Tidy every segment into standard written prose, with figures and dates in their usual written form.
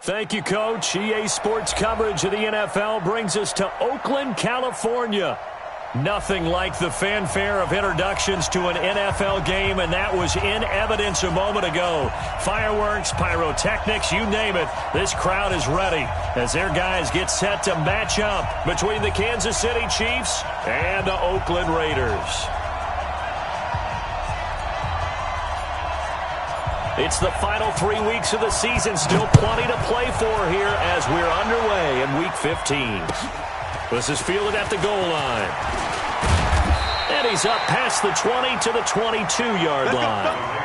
Thank you, Coach. EA Sports coverage of the NFL brings us to Oakland, California. Nothing like the fanfare of introductions to an NFL game, and that was in evidence a moment ago. Fireworks, pyrotechnics, you name it. This crowd is ready as their guys get set to match up between the Kansas City Chiefs and the Oakland Raiders. It's the final 3 weeks of the season. Still plenty to play for here as we're underway in Week 15. This is fielded at the goal line. And he's up past the 20 to the 22-yard line.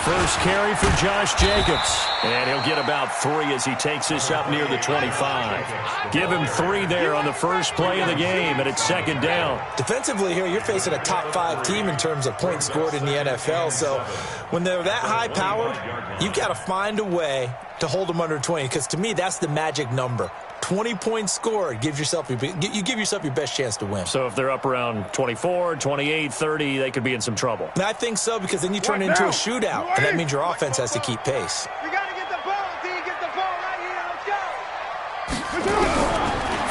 First carry for Josh Jacobs, and he'll get about 3 as he takes this up near the 25. Give him 3 there on the first play of the game, and it's second down. Defensively here, you're facing a top-5 team in terms of points scored in the NFL, so when they're that high-powered, you've got to find a way to hold them under 20, because to me, that's the magic number. 20 points scored, you give yourself your best chance to win. So if they're up around 24, 28, 30, they could be in some trouble. And I think so, because then you turn it into a shootout, and that means your offense has to keep pace. We got to get the ball, D. Get the ball right here. Let's go.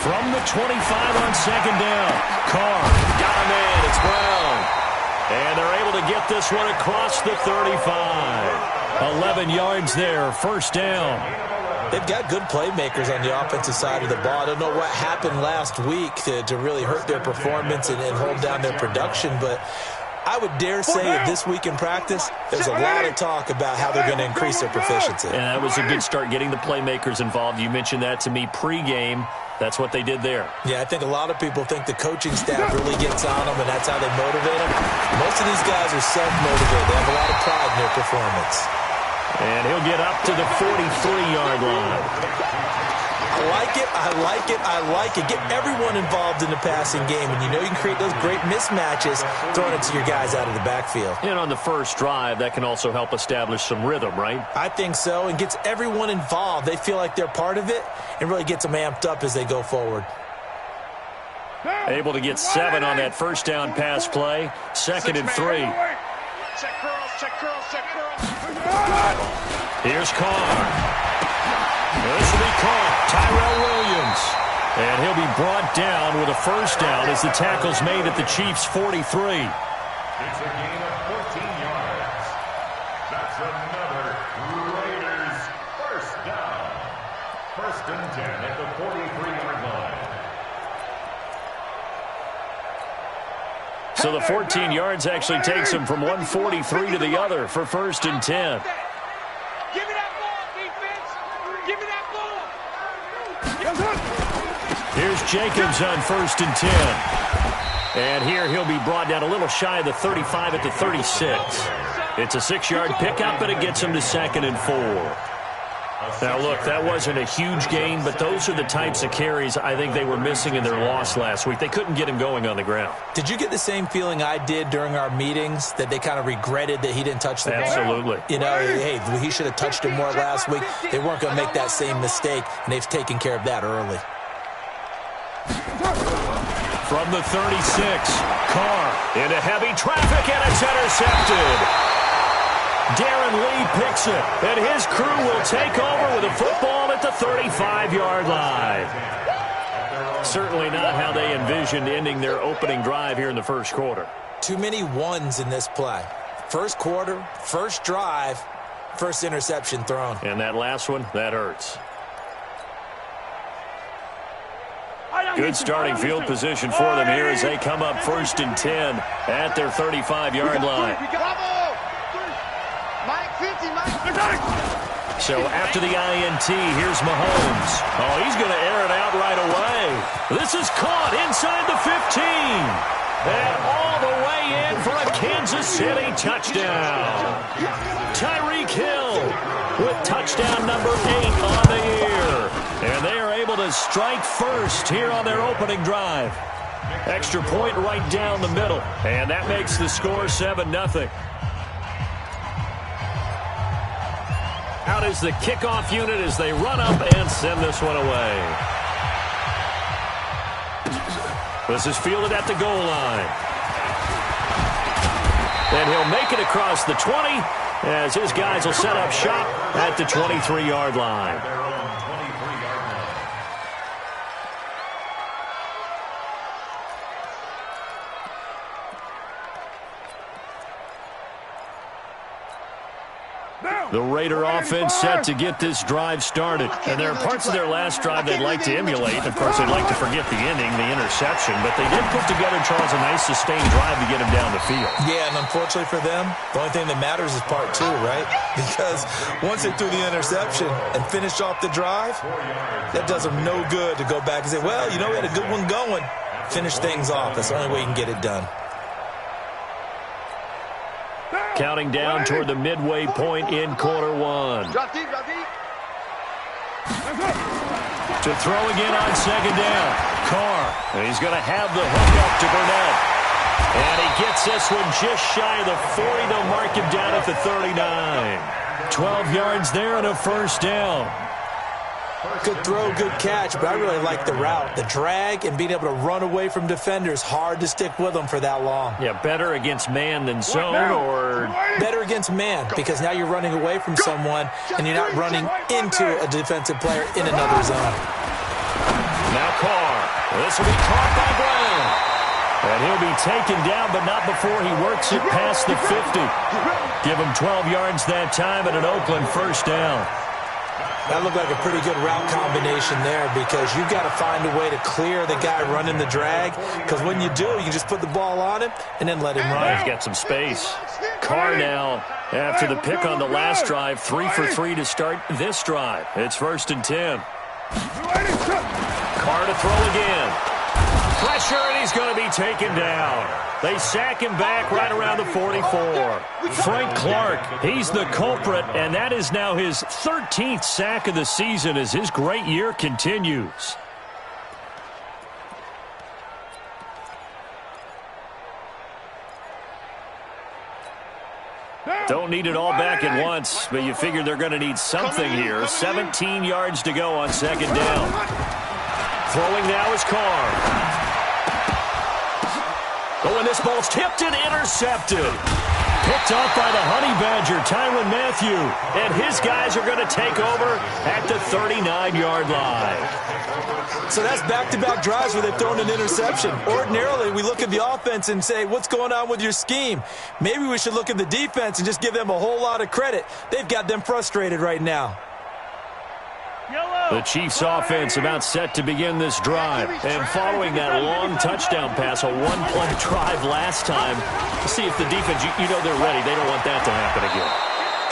From the 25 on second down, Carr got a man. It's Brown. And they're able to get this one across the 35. 11 yards there, first down. They've got good playmakers on the offensive side of the ball. I don't know what happened last week to really hurt their performance and hold down their production, but I would dare say that this week in practice, there's a lot of talk about how they're going to increase their proficiency. And that was a good start, getting the playmakers involved. You mentioned that to me pregame. That's what they did there. Yeah, I think a lot of people think the coaching staff really gets on them, and that's how they motivate them. Most of these guys are self-motivated. They have a lot of pride in their performance. And he'll get up to the 43-yard line. I like it, I like it, I like it. Get everyone involved in the passing game, and you know you can create those great mismatches throwing it to your guys out of the backfield. And on the first drive, that can also help establish some rhythm, right? I think so, and gets everyone involved. They feel like they're part of it and really gets them amped up as they go forward. Able to get 7 on that first down pass play. Second and 3. Check curls, check curls, check curls. Here's Carr. This will be caught. Tyrell Williams. And he'll be brought down with a first down as the tackle's made at the Chiefs' 43. It's a gain of 14 yards. That's another Raiders first down. First and 10 at the 43-yard line. So the 14 yards actually takes him from 143 to the other for first and 10. Give me that ball, defense. Give me that ball. Here's Jacobs on first and 10. And here he'll be brought down a little shy of the 35 at the 36. It's a 6-yard pickup, and it gets him to second and 4. Now, look, that wasn't a huge gain, but those are the types of carries I think they were missing in their loss last week. They couldn't get him going on the ground. Did you get the same feeling I did during our meetings, that they kind of regretted that he didn't touch the ball? Absolutely. You know, hey, he should have touched him more last week. They weren't going to make that same mistake, and they've taken care of that early. From the 36, Carr into heavy traffic, and it's intercepted. Darren Lee picks it, and his crew will take over with a football at the 35-yard line. Certainly not how they envisioned ending their opening drive here in the first quarter. Too many ones in this play. First quarter, first drive, first interception thrown. And that last one, that hurts. Good starting field position for them here as they come up first and 10 at their 35-yard line. So after the INT, here's Mahomes. Oh, he's going to air it out right away. This is caught inside the 15. And all the way in for a Kansas City touchdown. Tyreek Hill with touchdown number 8 on the year. And they are able to strike first here on their opening drive. Extra point right down the middle. And that makes the score 7-0. Out is the kickoff unit as they run up and send this one away. This is fielded at the goal line. And he'll make it across the 20 as his guys will set up shop at the 23-yard line. The Raider offense set to get this drive started. And there are parts of their last drive they'd like to emulate. Of course, they'd like to forget the ending, the interception. But they did put together, Charles, a nice sustained drive to get him down the field. Yeah, and unfortunately for them, the only thing that matters is part 2, right? Because once they threw the interception and finished off the drive, that does them no good to go back and say, well, you know, we had a good one going. Finish things off. That's the only way you can get it done. Counting down toward the midway point in quarter 1. Drop deep, drop deep. To throw again on second down. Carr. And he's going to have the hook up to Burnett. And he gets this one just shy of the 40. They'll mark him down at the 39. 12 yards there and a first down. Good throw, good catch, but I really like the route. The drag and being able to run away from defenders, hard to stick with them for that long. Yeah, better against man than zone, or better against man, because now you're running away from someone and you're not running into a defensive player in another zone. Now Carr. This will be caught by Brown. And he'll be taken down, but not before he works it past the 50. Give him 12 yards that time and an Oakland first down. That looked like a pretty good route combination there, because you've got to find a way to clear the guy running the drag, because when you do, you just put the ball on him and then let him run. He's got some space. Carr now, after the pick on the last drive, 3 for 3 to start this drive. It's 1st and 10. Carr to throw again. Pressure, and he's going to be taken down. They sack him back right around the 44. Frank Clark, he's the culprit, and that is now his 13th sack of the season as his great year continues. Don't need it all back at once, but you figure they're going to need something here. 17 yards to go on second down. Throwing now is Carr. Oh, and this ball's tipped and intercepted. Picked off by the Honey Badger, Tyrann Mathieu. And his guys are going to take over at the 39-yard line. So that's back-to-back drives where they've thrown an interception. Ordinarily, we look at the offense and say, what's going on with your scheme? Maybe we should look at the defense and just give them a whole lot of credit. They've got them frustrated right now. The Chiefs offense about set to begin this drive. And following that long touchdown pass, a one-play drive last time, see if the defense, you know they're ready. They don't want that to happen again.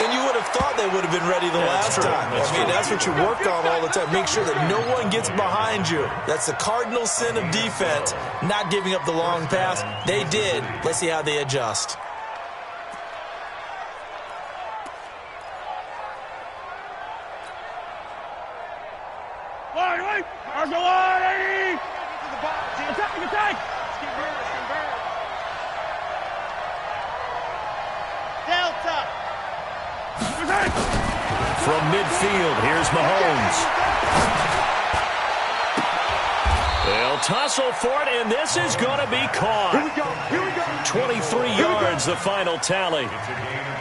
And you would have thought they would have been ready the last time. That's what you worked on all the time. Make sure that no one gets behind you. That's the cardinal sin of defense, not giving up the long pass. They did. Let's see how they adjust. From midfield, here's Mahomes. They'll tussle for it, and this is going to be caught. 23 yards, the final tally.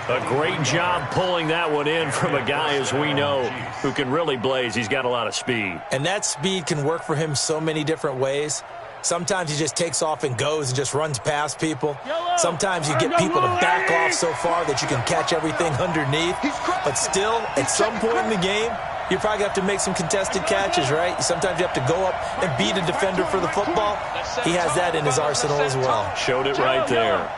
A great job pulling that one in from a guy, as we know, who can really blaze. He's got a lot of speed. And that speed can work for him so many different ways. Sometimes he just takes off and goes and just runs past people. Sometimes you get people to back off so far that you can catch everything underneath. But still, at some point in the game, you probably have to make some contested catches, right? Sometimes you have to go up and beat a defender for the football. He has that in his arsenal as well. Showed it right there.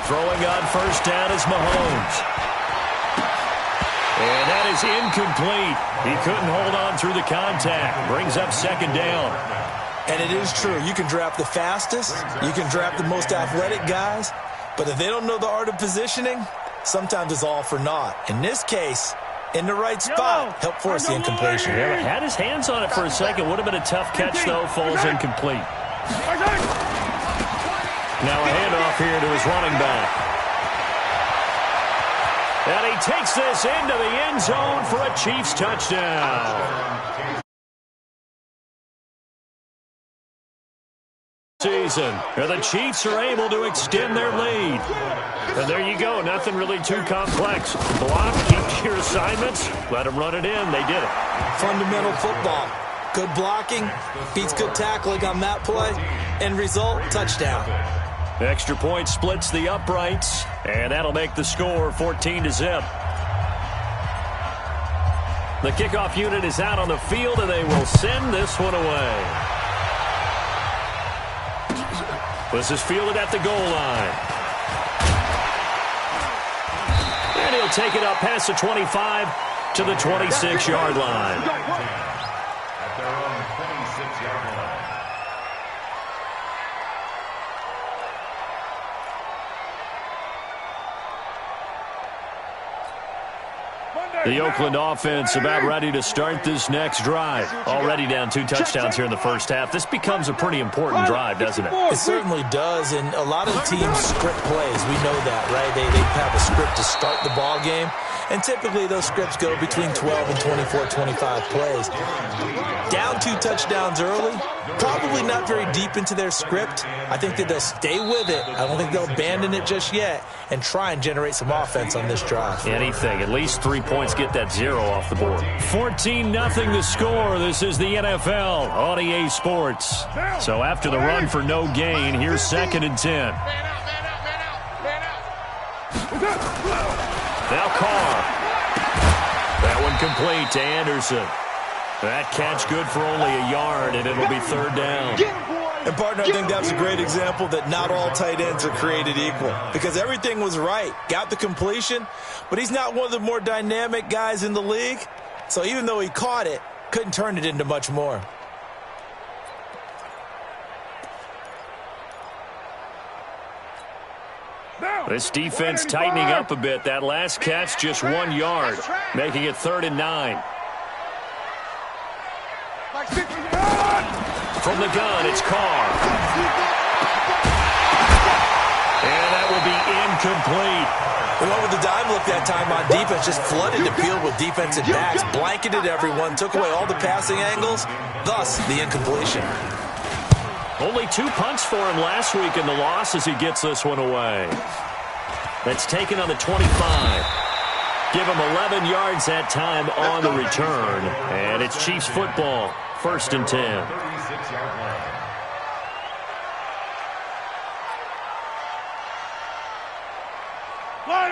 Throwing on first down is Mahomes. And that is incomplete. He couldn't hold on through the contact. Brings up second down. And it is true. You can draft the fastest. You can draft the most athletic guys. But if they don't know the art of positioning, sometimes it's all for naught. In this case, in the right spot, help force the incompletion. Yeah, had his hands on it for a second. Would have been a tough catch, though. Falls incomplete. Now a handoff here to his running back. And he takes this into the end zone for a Chiefs touchdown. Season. And the Chiefs are able to extend their lead. And there you go. Nothing really too complex. Block, keep your assignments, let them run it in. They did it. Fundamental football. Good blocking, beats good tackling on that play. End result, touchdown. Extra point splits the uprights, and that'll make the score 14-0. The kickoff unit is out on the field, and they will send this one away. This is fielded at the goal line. And he'll take it up past the 25 to the 26-yard line. At their own 26-yard line. The Oakland offense about ready to start this next drive. Already down 2 touchdowns here in the first half. This becomes a pretty important drive, doesn't it? It certainly does, and a lot of teams script plays. We know that, right? They have a script to start the ball game, and typically those scripts go between 12 and 24, 25 plays. Down 2 touchdowns early, probably not very deep into their script. I think that they'll stay with it. I don't think they'll abandon it just yet and try and generate some offense on this drive. Anything. At least 3 points, get that 0 off the board. 14-0 the score. This is the NFL on EA Sports. So after the run for no gain, here's 2nd and 10. Now Carr. That one complete to Anderson. That catch good for only a yard, and it'll be 3rd down. And, partner, I think that's a great example that not all tight ends are created equal because everything was right. Got the completion, but he's not one of the more dynamic guys in the league. So even though he caught it, couldn't turn it into much more. This defense tightening up a bit. That last catch just 1 yard, making it 3rd and 9. From the gun, it's Carr. And that will be incomplete. The one with the dime look that time on defense just flooded the field with defensive backs, blanketed everyone, took away all the passing angles, thus the incompletion. Only 2 punts for him last week in the loss as he gets this one away. That's taken on the 25. Give him 11 yards that time on the return. And it's Chiefs football, 1st and 10.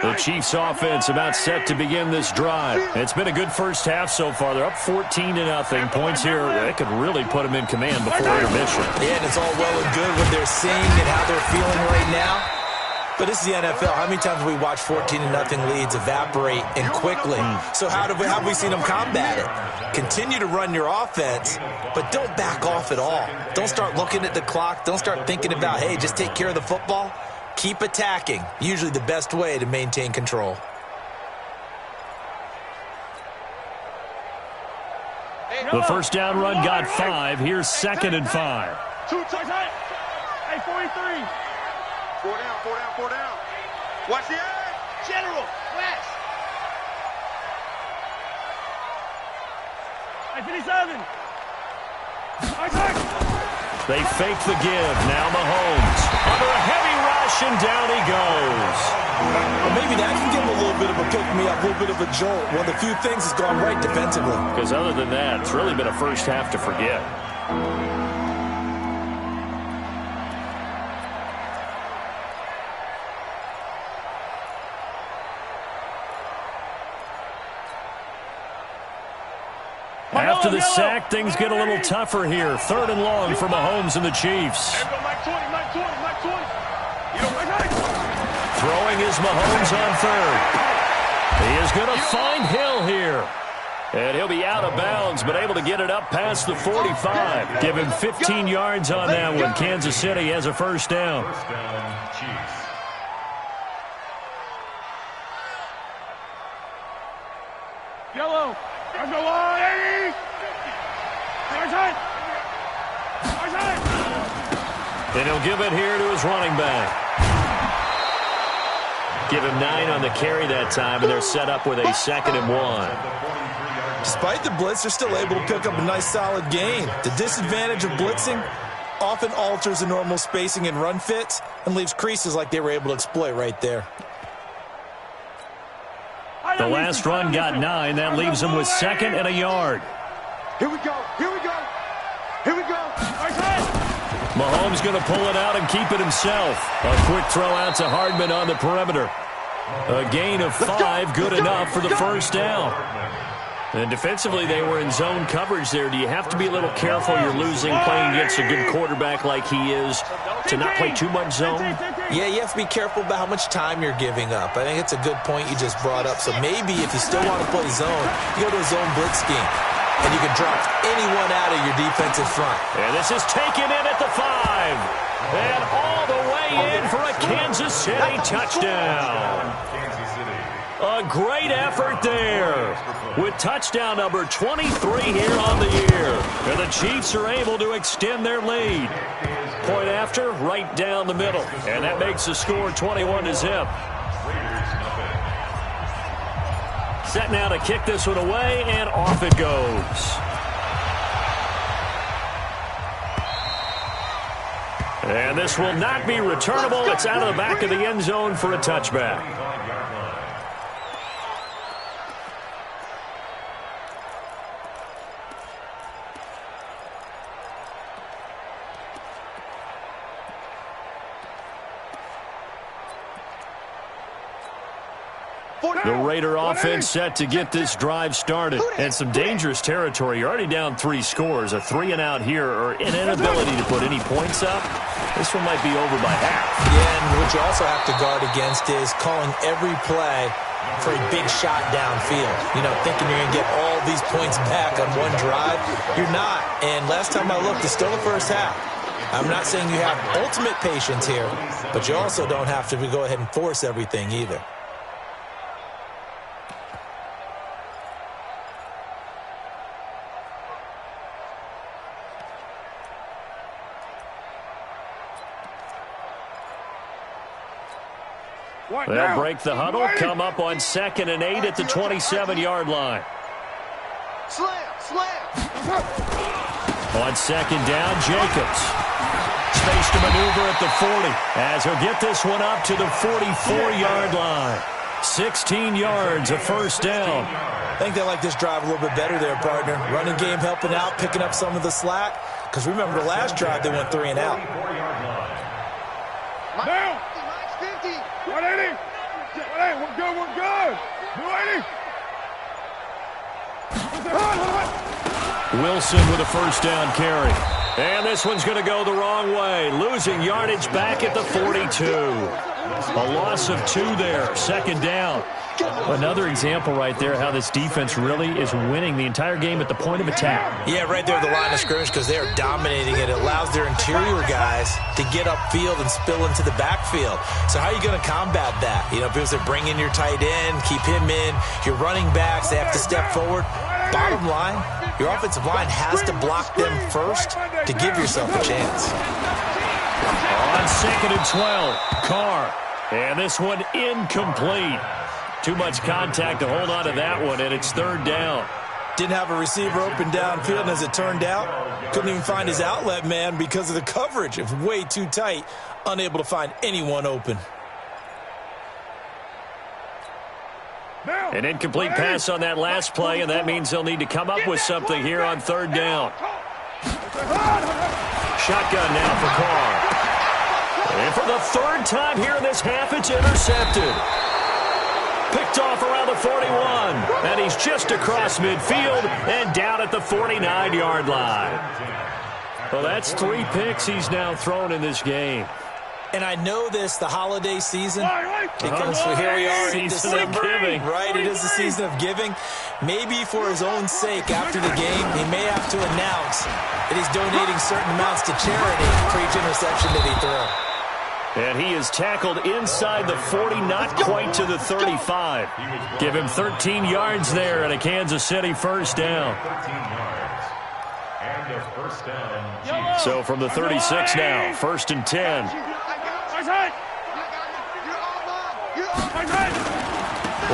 The Chiefs offense about set to begin this drive. It's been a good first half so far. They're up 14-0. Points here, that could really put them in command before intermission. Yeah, and it's all well and good what they're seeing and how they're feeling right now. But this is the NFL. How many times have we watched 14-0 leads evaporate and quickly? So how have we seen them combat it? Continue to run your offense, but don't back off at all. Don't start looking at the clock. Don't start thinking about, hey, just take care of the football. Keep attacking. Usually the best way to maintain control. The first down run got 5. Here's 2nd and 5. 2 touchdowns. Hey, 43. 4 down. Watch the edge. General, flash. Hey, 57. They fake the give. Now Mahomes. Under a heavy rush, and down he goes. Well, maybe that can give him a little bit of a pick-me-up, a little bit of a jolt. One of the few things has gone right defensively. Because other than that, it's really been a first half to forget. After the sack, things get a little tougher here. 3rd and long for Mahomes and the Chiefs. Throwing is Mahomes on 3rd. He is going to find Hill here. And he'll be out of bounds, but able to get it up past the 45. Give him 15 yards on that one. Kansas City has a first down. First down, Chiefs. Yellow. Let's go on, 80. And he'll give it here to his running back. Give him 9 on the carry that time, and they're set up with a 2nd and 1. Despite the blitz, they're still able to pick up a nice, solid gain. The disadvantage of blitzing often alters the normal spacing and run fits and leaves creases like they were able to exploit right there. The last run got 9. That leaves him with 2nd and a yard. Here we go. Here we go. Here we go. Mahomes going to pull it out and keep it himself. A quick throw out to Hardman on the perimeter. A gain of 5, good enough for the first down. And defensively, they were in zone coverage there. Do you have to be a little careful? You're losing playing against a good quarterback like he is to not play too much zone? Yeah, you have to be careful about how much time you're giving up. I think it's a good point you just brought up. So maybe if you still want to play zone, you go to a zone blitz scheme. And you can drop anyone out of your defensive front. And this is taken in at the 5. And all the way in for a Kansas City touchdown. A great effort there. With touchdown number 23 here on the year. And the Chiefs are able to extend their lead. Point after, right down the middle. And that makes the score 21-0. Set now to kick this one away, and off it goes. And this will not be returnable. It's out of the back of the end zone for a touchback. The Raider offense set to get this drive started. And some dangerous territory. You're already down 3 scores. A 3-and-out here or an inability to put any points up. This one might be over by half. Yeah, and what you also have to guard against is calling every play for a big shot downfield. You know, thinking you're going to get all these points back on one drive. You're not. And last time I looked, it's still the first half. I'm not saying you have ultimate patience here, but you also don't have to go ahead and force everything either. They'll break the huddle, come up on 2nd and 8 at the 27-yard line. Slam. On 2nd down, Jacobs. Space to maneuver at the 40 as he'll get this one up to the 44-yard line. 16 yards, a first down. I think they like this drive a little bit better there, partner. Running game helping out, picking up some of the slack. Because remember, the last drive they went 3 and out. Now. 180. 180. We're good. 280. Wilson with a first down carry. And this one's going to go the wrong way. Losing yardage back at the 42. A loss of 2 there. 2nd down. Another example right there how this defense really is winning the entire game at the point of attack. Yeah, right there at the line of scrimmage because they are dominating it. It allows their interior guys to get upfield and spill into the backfield. So how are you going to combat that? You know, because they're bringing your tight end, keep him in. Your running backs, they have to step forward. Bottom line, your offensive line has to block them first to give yourself a chance. On 2nd and 12, Carr. And this one incomplete. Too much contact to hold on to that one, and it's 3rd down. Didn't have a receiver open downfield, and as it turned out, couldn't even find his outlet man because of the coverage. It was way too tight, unable to find anyone open. An incomplete pass on that last play, and that means they'll need to come up with something here on 3rd down. Shotgun now for Carr. And for the 3rd time here in this half, it's intercepted. Picked off around the 41, and he's just across midfield and down at the 49-yard line. Well, that's 3 picks he's now thrown in this game. And I know this, the holiday season, because here we are in December, right? It is the season of giving. Maybe for his own sake, after the game, he may have to announce that he's donating certain amounts to charity for each interception that he threw. And he is tackled inside the 40, not quite to the 35. Give him 13 yards there and a Kansas City first down. 13 yards. And a first down. So from the 36 now, 1st and 10.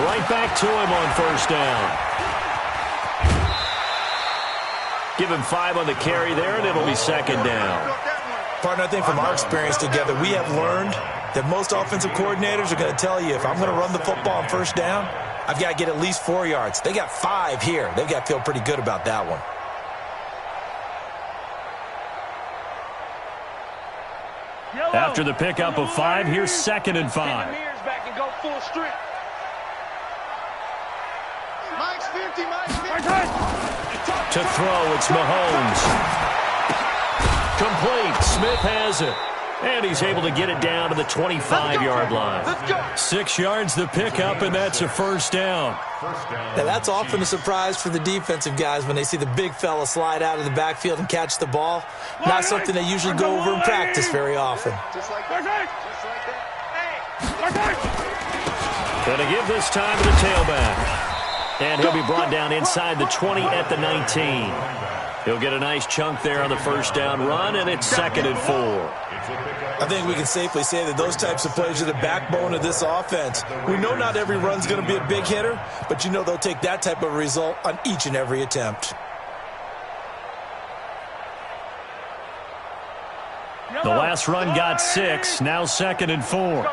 Right back to him on first down. Give him 5 on the carry there, and it'll be 2nd down. Partner, I think from our experience together, we have learned that most offensive coordinators are going to tell you, if I'm going to run the football on first down, I've got to get at least 4 yards. They got 5 here. They've got to feel pretty good about that one. After the pickup of 5, here's 2nd and 5. To throw, it's Mahomes. Complete. Smith has it. And he's able to get it down to the 25-yard line. 6 yards the pickup, and that's a first down. Now, that's often a surprise for the defensive guys when they see the big fella slide out of the backfield and catch the ball. Not something they usually go over in practice very often. Going to give this time to the tailback. And he'll be brought down inside the 20 at the 19. He'll get a nice chunk there on the first down run, and it's 2nd and 4. I think we can safely say that those types of plays are the backbone of this offense. We know not every run's going to be a big hitter, but you know they'll take that type of result on each and every attempt. The last run got 6, now 2nd and 4.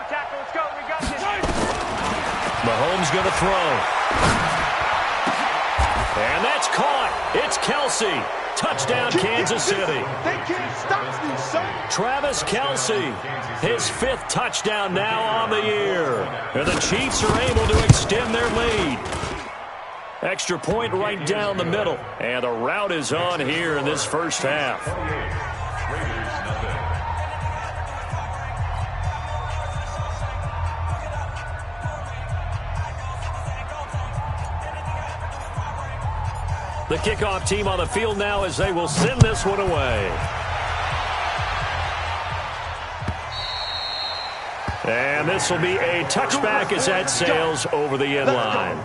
Mahomes going to throw. And that's caught. It's Kelsey. Touchdown, Kansas City. They can't stop me, son. Travis Kelsey, his 5th touchdown now on the year. And the Chiefs are able to extend their lead. Extra point right down the middle. And the route is on here in this first half. The kickoff team on the field now as they will send this one away. And this will be a touchback as that sails over the end line.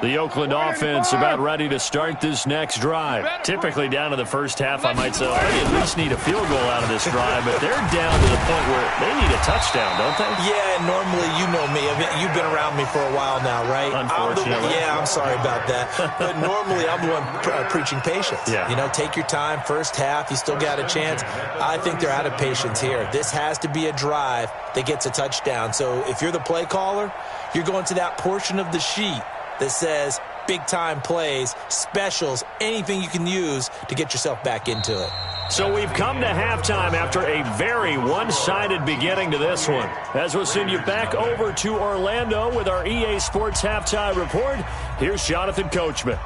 The Oakland offense about ready to start this next drive. Typically down to the first half, I might say, well, they at least need a field goal out of this drive, but they're down to the point where they need a touchdown, don't they? Yeah, normally, you know me. You've been around me for a while now, right? Unfortunately. I'm sorry about that. But normally, I'm the one preaching patience. Yeah. You know, take your time. First half, you still got a chance. I think they're out of patience here. This has to be a drive that gets a touchdown. So if you're the play caller, you're going to that portion of the sheet that says big-time plays, specials, anything you can use to get yourself back into it. So we've come to halftime after a very one-sided beginning to this one. As we'll send you back over to Orlando with our EA Sports Halftime Report, here's Jonathan Coachman.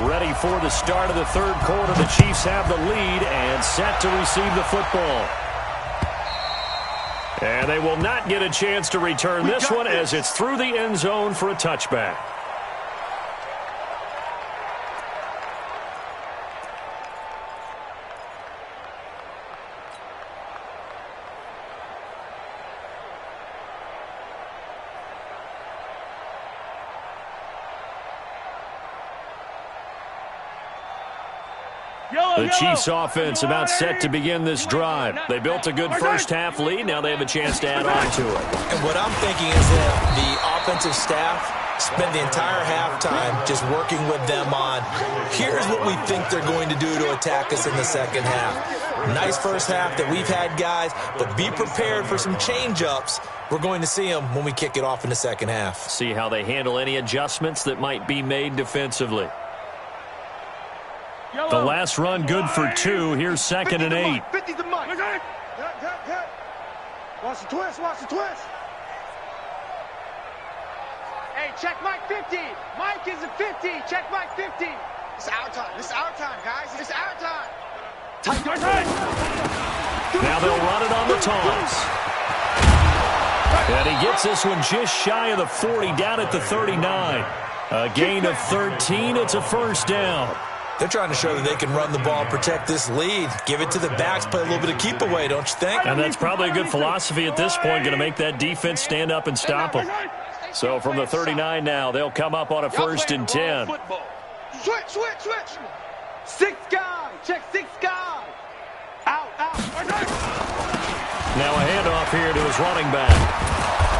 Ready for the start of the third quarter. The Chiefs have the lead and set to receive the football. And they will not get a chance to return this one as it's through the end zone for a touchback. The Chiefs offense about set to begin this drive. They built a good first half lead. Now they have a chance to add on to it. And what I'm thinking is that the offensive staff spend the entire halftime just working with them on, here's what we think they're going to do to attack us in the second half. Nice first half that we've had, guys, but be prepared for some change-ups. We're going to see them when we kick it off in the second half. See how they handle any adjustments that might be made defensively. The last run good for 2. Here's 2nd and 8. 50's the Mike. Watch the twist. Watch the twist. Hey, check Mike 50. Mike is a 50. Check Mike 50. It's our time. It's our time, guys. It's our time. Now they'll run it on the toss. And he gets this one just shy of the 40, down at the 39. A gain of 13. It's a first down. They're trying to show that they can run the ball, protect this lead. Give it to the backs, play a little bit of keep away, don't you think? And that's probably a good philosophy at this point, going to make that defense stand up and stop them. So from the 39 now, they'll come up on a 1st and 10. Switch. 6 guy. Check 6 guy. Out. Now a handoff here to his running back.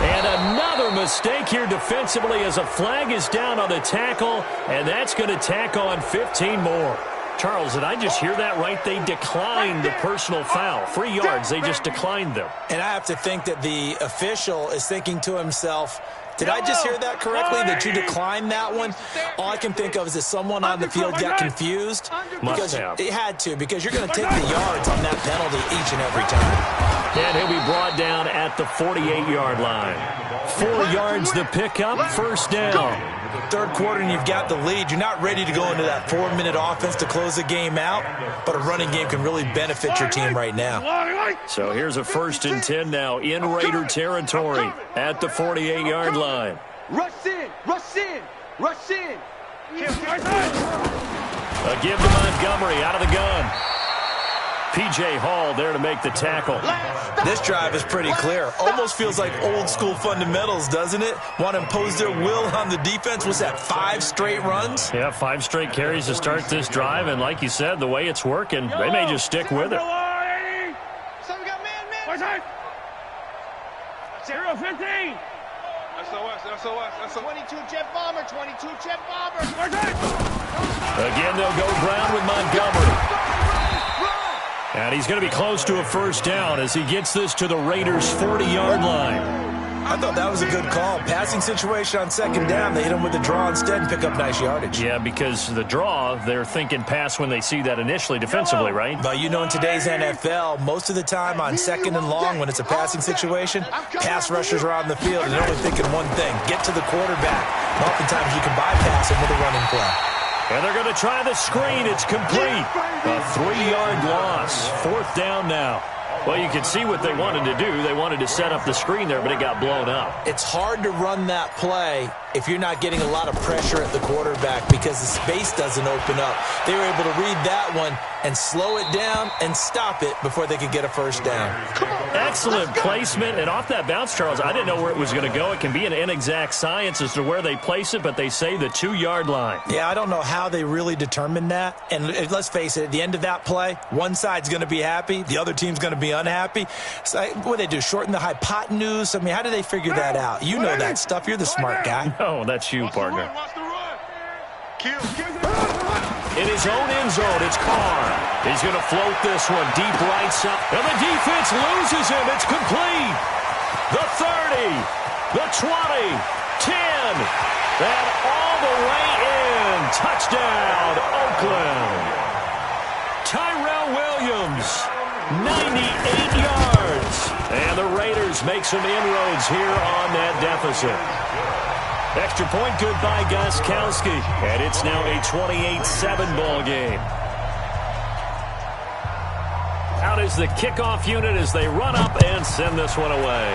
And another mistake here defensively as a flag is down on the tackle, and that's going to tack on 15 more. Charles, did I just hear that right? They declined the personal foul. 3 yards, they just declined them. And I have to think that the official is thinking to himself, did I just hear that correctly, that you declined that one? All I can think of is that someone on the field got confused. Because it had to, because you're going to take the yards on that penalty each and every time. And he'll be brought down at the 48-yard line. 4 yards the pickup, first down. Third quarter and you've got the lead. You're not ready to go into that 4-minute offense to close the game out, but a running game can really benefit your team right now. So here's a 1st and 10 now in Raider territory at the 48-yard line. Rush in. A give to Montgomery out of the gun. P.J. Hall there to make the tackle. This drive is pretty clear. Almost feels like old school fundamentals, doesn't it? Want to impose their will on the defense. Was that 5 straight runs? Yeah, 5 straight carries to start this drive. And like you said, the way it's working, they may just stick with it. So we got man. 0-15. SOS. 22 jet bomber. Again, they'll go ground with Montgomery. And he's going to be close to a first down as he gets this to the Raiders' 40-yard line. I thought that was a good call. Passing situation on 2nd down. They hit him with the draw instead and pick up nice yardage. Yeah, because the draw, they're thinking pass when they see that initially defensively, right? But you know, in today's NFL, most of the time on 2nd and long, when it's a passing situation, pass rushers are on the field and they're only thinking one thing, get to the quarterback. And oftentimes you can bypass him with a running play. And they're going to try the screen. It's complete. A 3-yard loss. 4th down now. Well, you can see what they wanted to do. They wanted to set up the screen there, but it got blown up. It's hard to run that play if you're not getting a lot of pressure at the quarterback because the space doesn't open up. They were able to read that one and slow it down and stop it before they could get a first down. Excellent placement. And off that bounce, Charles, I didn't know where it was going to go. It can be an inexact science as to where they place it, but they say the 2-yard line. Yeah, I don't know how they really determined that. And let's face it, at the end of that play, one side's going to be happy, the other team's going to be unhappy. So what do they do, shorten the hypotenuse? I mean, how do they figure that out? You know that stuff. You're the smart guy. Oh, that's you, partner. Kill. In his own end zone, it's Carr. He's going to float this one deep right side. And the defense loses him. It's complete. The 30, the 20, 10, and all the way in. Touchdown, Oakland. Tyrell Williams, 98 yards. And the Raiders make some inroads here on that deficit. Extra point good by Gostkowski. And it's now a 28-7 ball game. Out is the kickoff unit as they run up and send this one away.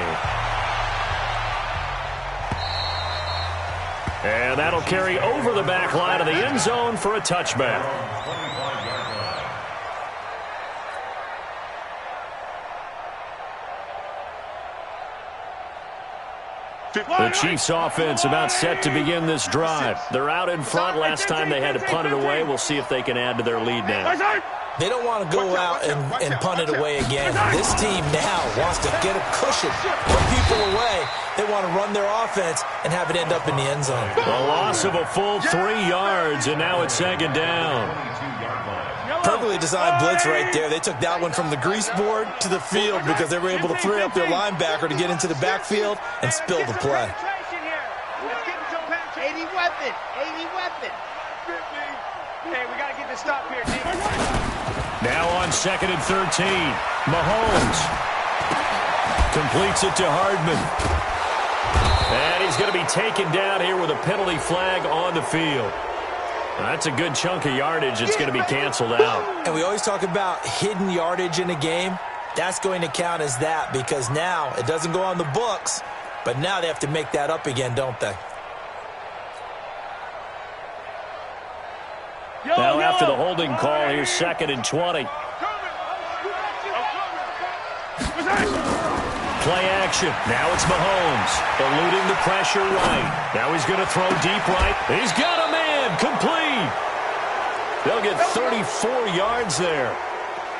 And that'll carry over the back line of the end zone for a touchback. The Chiefs offense about set to begin this drive. They're out in front. Last time they had to punt it away. We'll see if they can add to their lead now. They don't want to go out and punt it away again. This team now wants to get a cushion, put people away. They want to run their offense and have it end up in the end zone. A loss of a full 3 yards, and now it's 2nd down. Perfectly designed blitz right there. They took that one from the grease board to the field because they were able to free up their linebacker to get into the backfield and spill the play. 80 weapon. Hey, we got to get this stop here, D. Now on 2nd and 13. Mahomes completes it to Hardman. And he's going to be taken down here with a penalty flag on the field. That's a good chunk of yardage. It's going to be canceled out. And we always talk about hidden yardage in a game. That's going to count as that because now it doesn't go on the books, but now they have to make that up again, don't they? Now after the holding call, here's 2nd and 20. Play action. Now it's Mahomes eluding the pressure right. Now he's going to throw deep right. He's got a man complete. They'll get 34 yards there.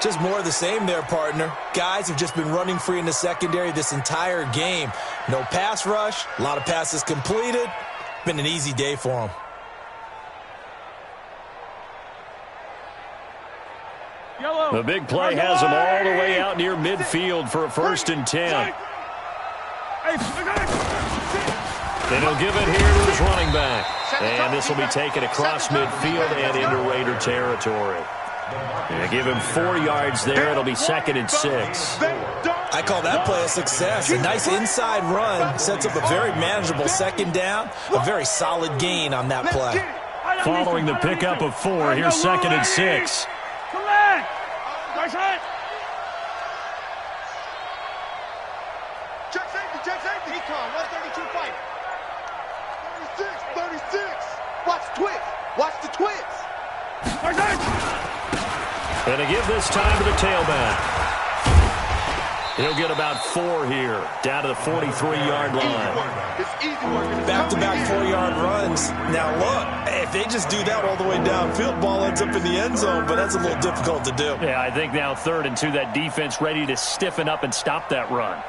Just more of the same there, partner. Guys have just been running free in the secondary this entire game. No pass rush, a lot of passes completed. Been an easy day for them. The big play has them all the way out near midfield for a 1st and 10. And he'll give it here to his running back. And this will be taken across midfield and into Raider territory. And give him 4 yards there. It'll be 2nd and 6. I call that play a success. A nice inside run sets up a very manageable 2nd down. A very solid gain on that play. Following the pickup of 4, here's 2nd and 6. Check safety, check safety. Econ, 132 fight. 36. Watch the twist. Watch the twist. And to give this time to the tailback. He'll get about 4 here, down to the 43-yard line. Back-to-back 4-yard runs. Now, look, if they just do that all the way downfield, ball ends up in the end zone, but that's a little difficult to do. Yeah, I think now 3rd and 2, that defense ready to stiffen up and stop that run.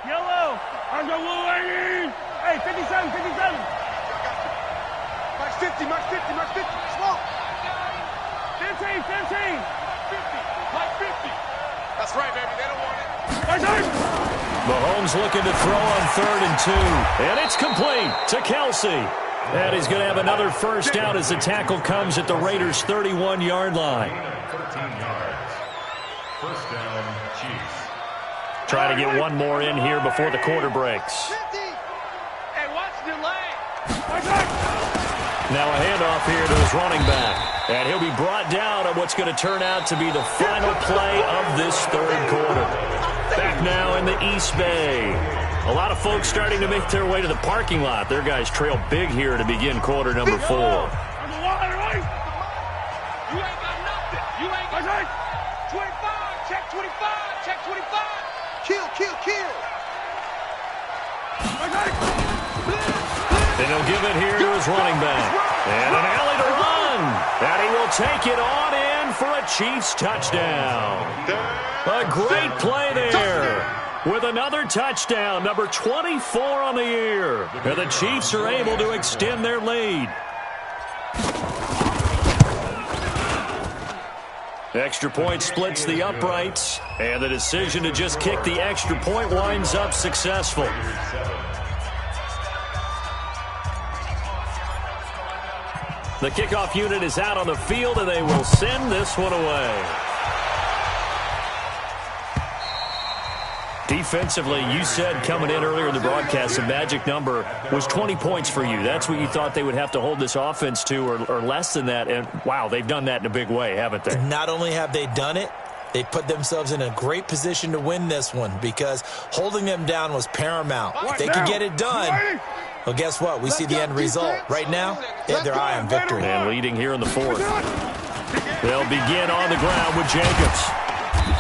Yellow. Hey, 57. March 50. Small. 15. 50. March 50. That's right, baby. They don't want it. Mahomes looking to throw on 3rd and 2. And it's complete to Kelsey. And he's going to have another 1st down as the tackle comes at the Raiders' 31-yard line. 13 yards. 1st down, Chiefs. Trying to get one more in here before the quarter breaks. Hey, watch the leg. Now a handoff here to his running back. And he'll be brought down on what's going to turn out to be the final play of this 3rd quarter. Back now in the East Bay. A lot of folks starting to make their way to the parking lot. Their guys trail big here to begin quarter number 4. You ain't got nothing. You ain't got nothing. 25. Check 25. Check 25. Kill. And he'll give it here to his running back. And an alley to run. And he will take it on in for a Chiefs touchdown. A great play there. With another touchdown, number 24 on the year. And the Chiefs are able to extend their lead. Extra point splits the uprights, and the decision to just kick the extra point winds up successful. The kickoff unit is out on the field, and they will send this one away. Defensively, you said coming in earlier in the broadcast, the magic number was 20 points for you. That's what you thought they would have to hold this offense to, or less than that. And, wow, they've done that in a big way, haven't they? Not only have they done it, they put themselves in a great position to win this one because holding them down was paramount. If they could get it done, well, guess what? We see the end result. Right now, they have their eye on victory. And leading here in the 4th. They'll begin on the ground with Jacobs.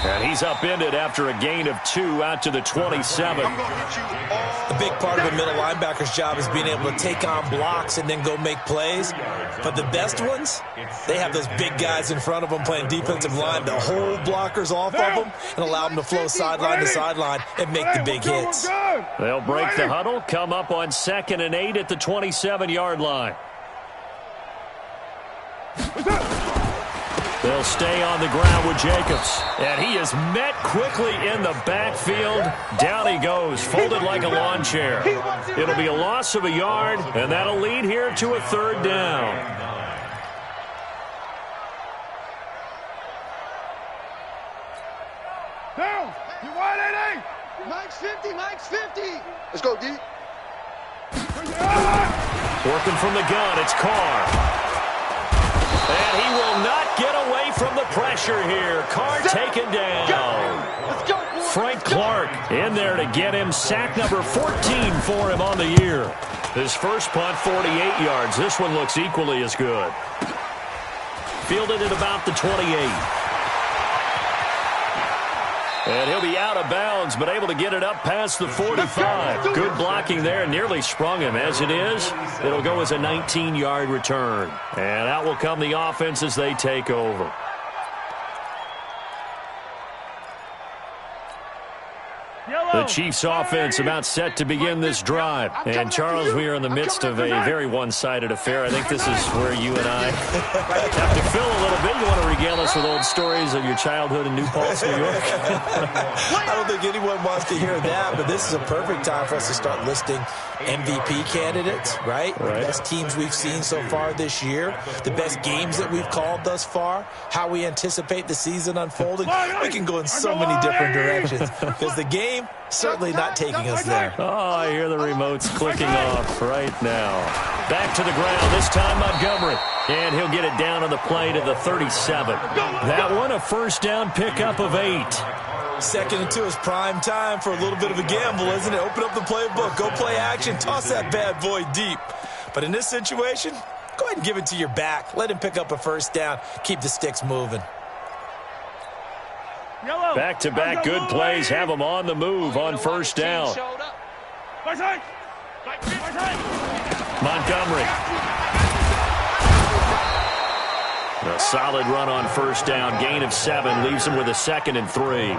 And he's upended after a gain of 2 out to the 27. A big part of a middle linebacker's job is being able to take on blocks and then go make plays. But the best ones, they have those big guys in front of them playing defensive line to hold blockers off of them and allow them to flow sideline to sideline and make the big hits. They'll break the huddle, come up on 2nd and 8 at the 27-yard line. They'll stay on the ground with Jacobs. And he is met quickly in the backfield. Down he goes, folded like a lawn chair. It'll be a loss of a yard, and that'll lead here to a third down. Down. You wide, 88. Mike's 50. Mike's 50. Let's go, D. Working from the gun, it's Carr. And he will not get away from the pressure here. Carr taken down. Frank Clark in there to get him. Sack number 14 for him on the year. His first punt, 48 yards. This one looks equally as good. Fielded at about the 28. And he'll be out of bounds, but able to get it up past the 45. Good blocking there, nearly sprung him. As it is, it'll go as a 19-yard return. And out will come the offense as they take over. The Chiefs offense about set to begin this drive. And, Charles, we are in the midst of a very one-sided affair. I think this is where you and I have to fill a little bit. You want to regale us with old stories of your childhood in New Paltz, New York? I don't think anyone wants to hear that, but this is a perfect time for us to start listing MVP candidates, right? The best teams we've seen so far this year, the best games that we've called thus far, how we anticipate the season unfolding. We can go in so many different directions because the game certainly not taking us there. Oh, I hear the remotes clicking off right now. Back to the ground, this time Montgomery. And he'll get it down on the play to the 37. That one a first down pickup of 8. Second and 2 is prime time for a little bit of a gamble, isn't it? Open up the playbook, go play action, toss that bad boy deep. But in this situation, go ahead and give it to your back. Let him pick up a first down. Keep the sticks moving. Back-to-back good plays have them on the move on first down. Montgomery. A solid run on first down. Gain of 7 leaves them with a 2nd and 3.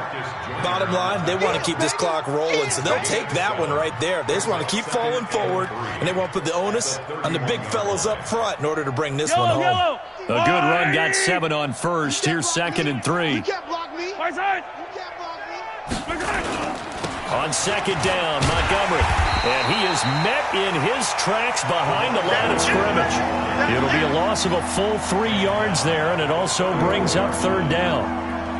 Bottom line, they want to keep this clock rolling, so they'll take that one right there. They just want to keep falling forward, and they want to put the onus on the big fellas up front in order to bring this one home. A good run, got 7 on first. Here's 2nd and 3. You can't block me. You can't block me. On second down, Montgomery. And he is met in his tracks behind the line of scrimmage. It'll be a loss of a full 3 yards there, and it also brings up third down.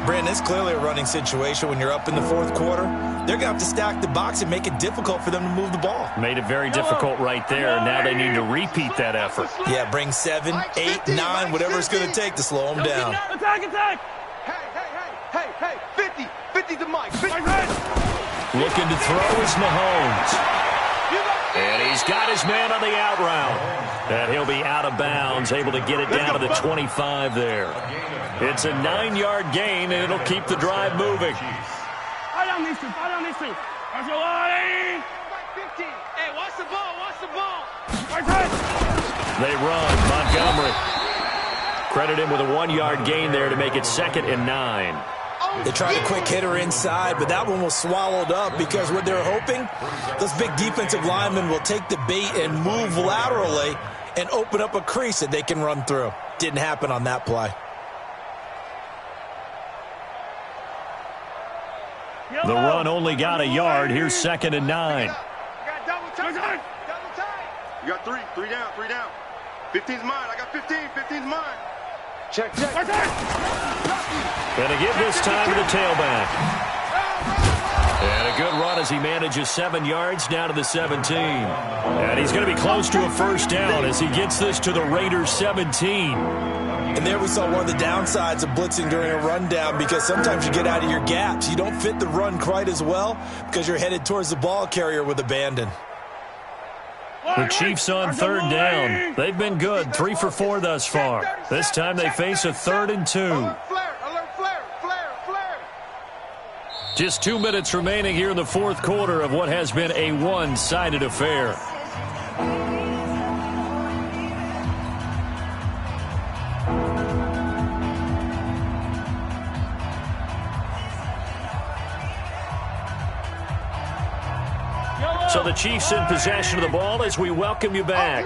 Brandon, it's clearly a running situation when you're up in the fourth quarter. They're going to have to stack the box and make it difficult for them to move the ball. Made it very difficult right there. Now they need to repeat that effort. Yeah, bring 7, 8, 9, whatever it's going to take to slow them down. Attack! Hey, 50. 50 to Mike. 50. Looking to throw is Mahomes. And he's got his man on the out route. And he'll be out of bounds, able to get it down to the 25 there. It's a 9-yard gain, and it'll keep the drive moving. I don't need to. That's a line. 50. Hey, watch the ball. They run. Montgomery. Credit him with a 1-yard gain there to make it 2nd and 9. They tried a quick hitter inside, but that one was swallowed up because what they're hoping, those big defensive linemen will take the bait and move laterally and open up a crease that they can run through. Didn't happen on that play. The run only got a yard. Here's 2nd and 9. You got double time. You got 3 down. 15's mine. I got 15's mine. Check. And to give this time to the tailback. And a good run as he manages 7 yards down to the 17. And he's going to be close to a first down as he gets this to the Raiders' 17. And there we saw one of the downsides of blitzing during a rundown because sometimes you get out of your gaps. You don't fit the run quite as well because you're headed towards the ball carrier with abandon. The Chiefs on third down. They've been good, 3 for 4 thus far. This time they face a 3rd and 2. Just 2 minutes remaining here in the fourth quarter of what has been a one-sided affair. So the Chiefs in possession of the ball as we welcome you back.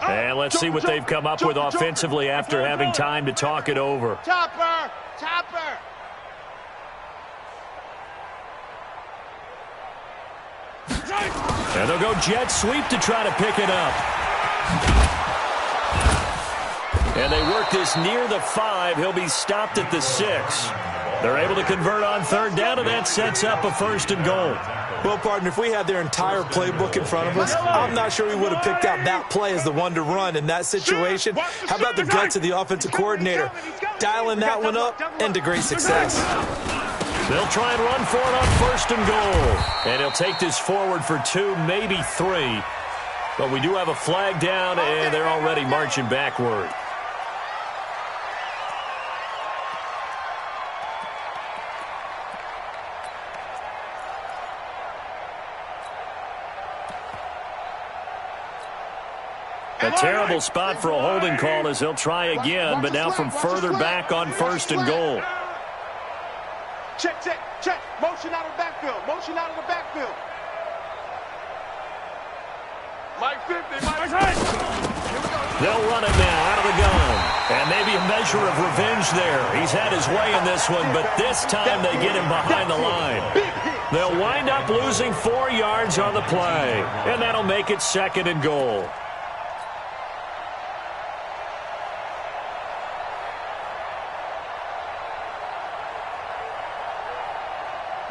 And let's see what they've come up with offensively after having time to talk it over. Chopper! Chopper! And they'll go jet sweep to try to pick it up. And they work this near the 5. He'll be stopped at the 6. They're able to convert on third down, and that sets up a 1st and goal. Well, partner, if we had their entire playbook in front of us, I'm not sure we would have picked out that play as the one to run in that situation. How about the guts of the offensive coordinator? Dialing that one up into great success. They'll try and run for it on 1st and goal. And he'll take this forward for 2, maybe 3. But we do have a flag down, and they're already marching backward. A terrible spot for a holding call as he'll try again, but now from further back on 1st and goal. Check, check, check. Motion out of the backfield. Motion out of the backfield. Mike 50, Mike 50. They'll run it now out of the gun. And maybe a measure of revenge there. He's had his way in this one, but this time they get him behind the line. They'll wind up losing 4 yards on the play, and that'll make it 2nd and goal.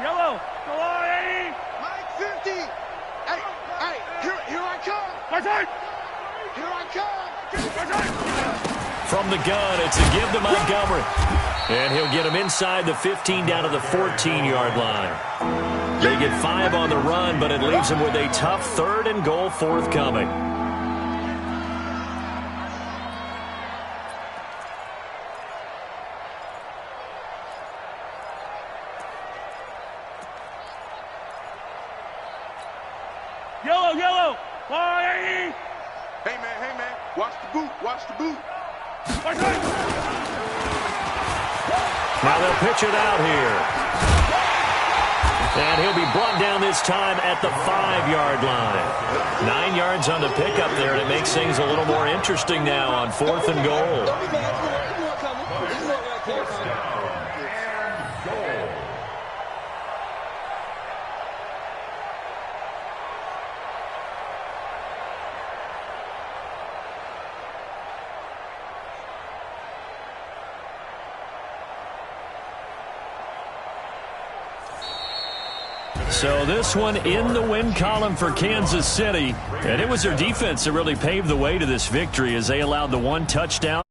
Yellow, go on, Eddie. Mike 50. Hey, here I come. My turn. Here I come. My turn. From the gun, it's a give to Montgomery. And he'll get him inside the 15 down to the 14-yard line. They get 5 on the run, but it leaves them with a tough 3rd and goal forthcoming. Yellow, yellow. Hey, man. Watch the boot. Watch the boot. Now they'll pitch it out here. And he'll be brought down this time at the 5-yard line. 9 yards on the pickup there, and it makes things a little more interesting now on 4th and goal. So this one in the win column for Kansas City. And it was their defense that really paved the way to this victory as they allowed the 1 touchdown.